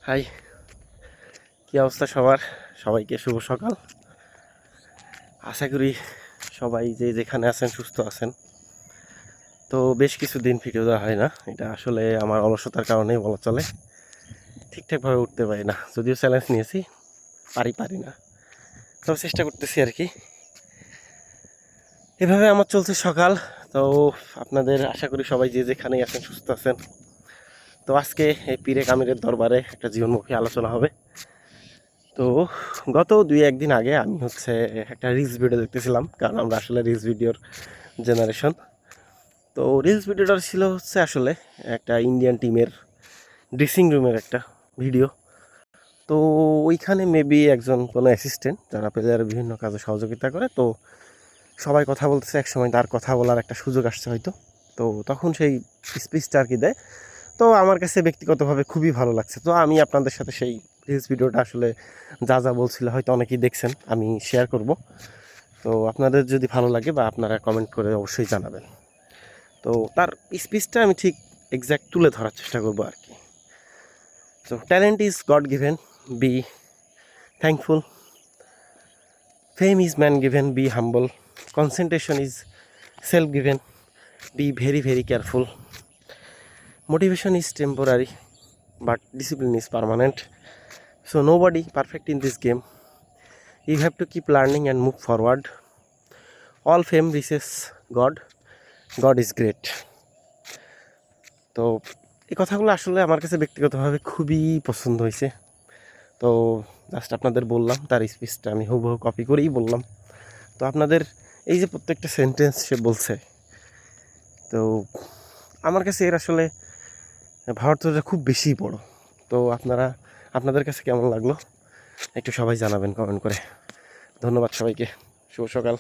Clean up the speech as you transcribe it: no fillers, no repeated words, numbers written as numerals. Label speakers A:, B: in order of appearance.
A: High, কি অবস্থা সবার? সবাইকে শুভ সকাল। আশা করি সবাই যে যেখানে আছেন সুস্থ আছেন। তো বেশ কিছুদিন ভিডিও দেওয়া হয় না, এটা আসলে আমার অলসতার কারণেই বলা চলে। ঠিকঠাকভাবে উঠতে পারি না, যদিও চ্যালেঞ্জ নিয়েছি, পারি না, তবে চেষ্টা করতেছি আর কি। এভাবে আমার চলছে সকাল। তো আপনাদের আশা করি সবাই যে যেখানেই আছেন সুস্থ আছেন। তো আজকে এই পীরে কামিরের দরবারে একটা জীবনমুখী আলোচনা হবে। তো গত 2-1 দিন আগে আমি একটা রিলস ভিডিও দেখতেছিলাম, কারণ আমরা আসলে রিলস ভিডিওর জেনারেশন। তো রিলস ভিডিওটা ছিল আসলে একটা ইন্ডিয়ান টিমের ড্রেসিং রুমের একটা ভিডিও। তো ওইখানে মেবি একজন কোনো অ্যাসিস্ট্যান্ট যারা প্লেয়ারের বিভিন্ন কাজে সহযোগিতা করে, তো সবাই কথা বলতেছে, এক সময় তার কথা বলার একটা সুযোগ আসছে হয়তো। তো তখন সেই স্পিচটা আর কি দেয়। তো আমার কাছে ব্যক্তিগতভাবে খুবই ভালো লাগছে। তো আমি আপনাদের সাথে সেই রিলস ভিডিওটা আসলে যা যা বলছিল হয়তো অনেকেই দেখছেন, আমি শেয়ার করব। তো আপনাদের যদি ভালো লাগে বা আপনারা কমেন্ট করে অবশ্যই জানাবেন। তো তার স্পিচটা আমি ঠিক এক্স্যাক্ট তুলে ধরার চেষ্টা করবো আর কি। তো talent is God given, be thankful. Fame is man given, be humble. Concentration is self given, be very very careful. Motivation is temporary, but discipline is permanent. So nobody perfect in this game. You have to keep learning and move forward. All fame reaches God. God is great. তো এই কথাগুলো আসলে আমার কাছে ব্যক্তিগতভাবে খুবই পছন্দ হয়েছে। তো জাস্ট আপনাদের বললাম, তার স্পিচটা আমি হুবহু কপি করেই বললাম। তো আপনাদের এই যে প্রত্যেকটা সেন্টেন্স সে বলছে, তো আমার কাছে এর আসলে ভাবার্থটা খুব বেশি বড়। তো আপনাদের কাছে কেমন লাগলো একটু সবাই জানাবেন কমেন্ট করে। ধন্যবাদ সবাইকে, শুভ সকাল।